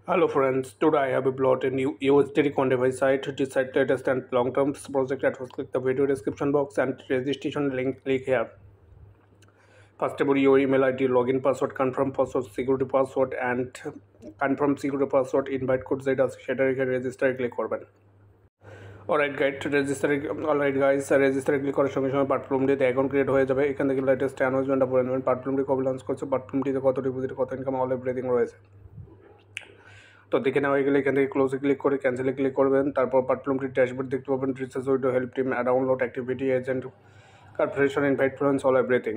Hello friends, today I have uploaded a new USDT quantify site. This site latest and long-term project at first click the video description box and registration link click here. First about your email ID, login password, confirm password, security password and confirm security password invite code যেটা আছে সেটা রেখে রেজিস্টারে click করবেন। Alright guys রেজিস্টারে click করার সঙ্গে সঙ্গে প্ল্যাটফর্মটিতে অ্যাকাউন্ট ক্রিয়েট হয়ে যাবে। এখান থেকে লেটেস্ট অ্যানাউন্সমেন্টটা পড়ে নেবেন। প্ল্যাটফর্মটি কবে লঞ্চ করছে, প্ল্যাটফর্মটিতে কত ডিপোজিট, কত ইনকাম, অল এভরিথিং রয়েছে। তো দেখে নেওয়া হয়ে গেলে এখান থেকে ক্লোজে ক্লিক করে ক্যান্সেলে ক্লিক করবেন। তারপর প্ল্যাটফর্মটির ড্যাশবোর্ড দেখতে পাবেন। Research widow, help team, download, activity, agent, corporation, invite friends, all everything.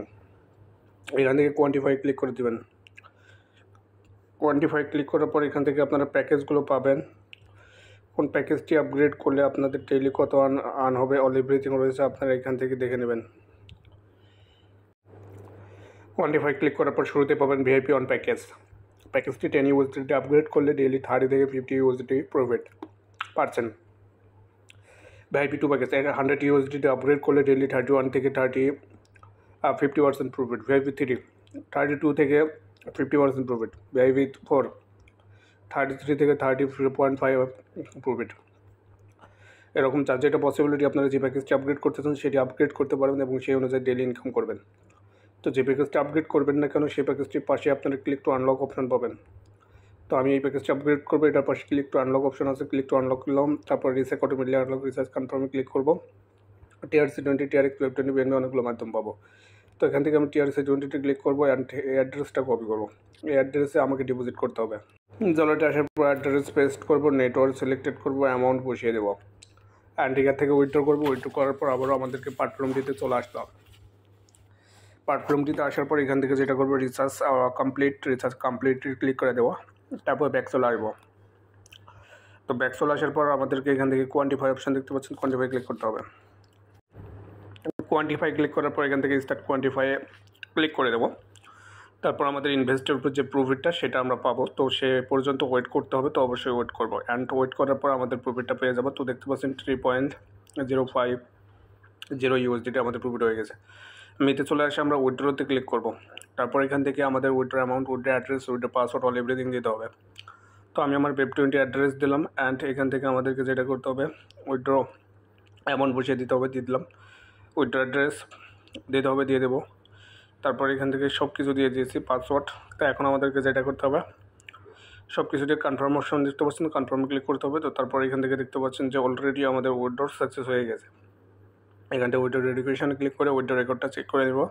এখান থেকে কোয়ান্টিফাই ক্লিক করে দেবেন। কোয়ান্টিফাই ক্লিক করার পর এখান থেকে আপনারা প্যাকেজগুলো পাবেন। কোন প্যাকেজটি আপগ্রেড করলে আপনাদের ডেইলি কত আর্ন হবে, অল এভরিথিং রয়েছে, আপনারা এখান থেকে দেখে নেবেন। কোয়ান্টিফাই ক্লিক করার পর শুরুতে পাবেন ভিআইপি অন প্যাকেজটি 10 USDT আপগ্রেড করলে ডেইলি 30 থেকে 50 USDT প্রফিট পাচ্ছেন। ভিআইপি 2 প্যাকেজ 100 USDT আপগ্রেড করলে ডেইলি 31 থেকে 50% প্রফিট। ভিআইপি 3 32 থেকে 50% প্রফিট। ভিআইপি 4 33 থেকে 30.5 প্রফিট। এরকম চার যেটা পসিবিলিটি আপনারা যে প্যাকেজটি আপগ্রেড করতে চান সেটি আপগ্রেড করতে পারবেন এবং সেই অনুযায়ী ডেইলি ইনকাম করবেন। তো যে প্যাকেজটি আপগ্রেড করবেন না কেন সেই প্যাকেজটির পাশে আপনারা ক্লিক টু আনলক অপশন পাবেন। তো আমি এই প্যাকেজটি আপগ্রেড করবো, এটার পাশে ক্লিক টু আনলক অপশন আছে, ক্লিক টু আনলক করলাম। তারপর রিসেট অটোমেটিকলি আনলক, রিসার্চ কনফার্মে ক্লিক করবো। TRC20, TRX 20 BNB অনেকগুলো মাধ্যম পাবো। তো এখান থেকে আমি TRC20তে ক্লিক করবো অ্যান্ড এই অ্যাড্রেসটা কপি করবো। এই অ্যাড্রেসে আমাকে ডিপোজিট করতে হবে। জলেটে আসার পর অ্যাড্রেস পেস্ট করবো, নেটওয়ার্ক সিলেক্টেড করবো, অ্যামাউন্ট বসিয়ে দেবো অ্যান্ড এখান থেকে উইথড্র করবো। উইথড্র করার পর আবারও আমাদেরকে প্ল্যাটফর্মটিতে চলে আসলাম। প্ল্যাটফর্মটিতে আসার পর এখান থেকে যেটা করবো রিসার্চ কমপ্লিট ক্লিক করে দেবো। তারপর ব্যাক চলে আসবো। তো ব্যাক চলে আসার পর আমাদেরকে এখান থেকে কোয়ান্টিফাই অপশান দেখতে পাচ্ছেন, কোয়ান্টিফাই ক্লিক করতে হবে। কোয়ান্টিফাই ক্লিক করার পর এখান থেকে স্টার্ট কোয়ান্টিফাইয়ে ক্লিক করে দেবো। তারপর আমাদের ইনভেস্টের উপর যে প্রফিটটা সেটা আমরা পাবো। তো সে পর্যন্ত ওয়েট করতে হবে, তো অবশ্যই ওয়েট করবো অ্যান্ড ওয়েট করার পর আমাদের প্রফিটটা পেয়ে যাবো। তো দেখতে পাচ্ছেন 3.050 USDT আমাদের প্রফিট হয়ে গেছে। মেতে চলে আসে আমরা উইথড্রোতে ক্লিক করব। তারপর এখান থেকে আমাদের withdraw amount, withdraw address, withdraw password, all everything দিতে হবে। তো আমি আমার Web20 অ্যাড্রেস দিলাম অ্যান্ড এখান থেকে আমাদেরকে যেটা করতে হবে উইথড্র অ্যামাউন্ট বসিয়ে দিতে হবে, দিয়ে দিলাম। উইথড্র অ্যাড্রেস দিতে হবে, দিয়ে দেবো। তারপর এখান থেকে সব কিছু দিয়ে দিয়েছি, পাসওয়ার্ড। তো এখন আমাদেরকে যেটা করতে হবে সব কিছু দিয়ে কনফার্ম অপশন দেখতে পাচ্ছেন, কনফার্মে ক্লিক করতে হবে। তো তারপর এখান থেকে দেখতে পাচ্ছেন যে অলরেডি আমাদের উইথড্র সাকসেস হয়ে গেছে। এখান থেকে উইথড্র ভেরিফিকেশানে ক্লিক করে উইথড্র রেকর্ডটা চেক করে দেবো।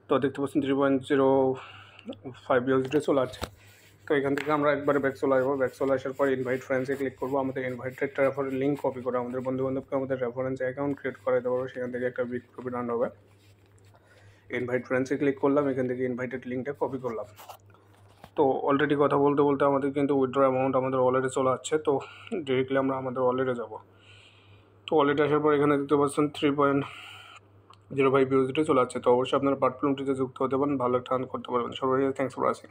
তো দেখতে পাচ্ছেন 3.05 USDT চলে আসছে। তো এখান থেকে আমরা একবারে ব্যাক চলে আসবো। ব্যাক চলে আসার পর ইনভাইট ফ্রেন্ডসে ক্লিক করবো। আমাদের ইনভাইটেড রেফারেল লিঙ্ক কপি করে আমাদের বন্ধুবান্ধবকে আমাদের রেফারেন্স অ্যাকাউন্ট ক্রিয়েট করে দেবো। সেখান থেকে একটা বিগ প্রফিট আর্ন হবে। ইনভাইট ফ্রেন্ডসে ক্লিক করলাম, এখান থেকে ইনভাইটেড লিঙ্কটা কপি করলাম। তো অলরেডি কথা বলতে বলতে আমাদের কিন্তু উইথড্র অ্যামাউন্ট আমাদের ওয়ালেটে চলে আসছে। তো ডিরেক্টলি আমরা আমাদের ওয়ালেটে যাব। তো ওয়ালেটে আসার পর এখানে দেখতে পাচ্ছেন 3.05 USDT চলে আসছে। তো অবশ্যই আপনারা প্ল্যাটফর্মটিতে যুক্ত হতে পারেন, ভালো একটা আর্ন করতে পারবেন। সবাই থ্যাংকস ফর ওয়াচিং।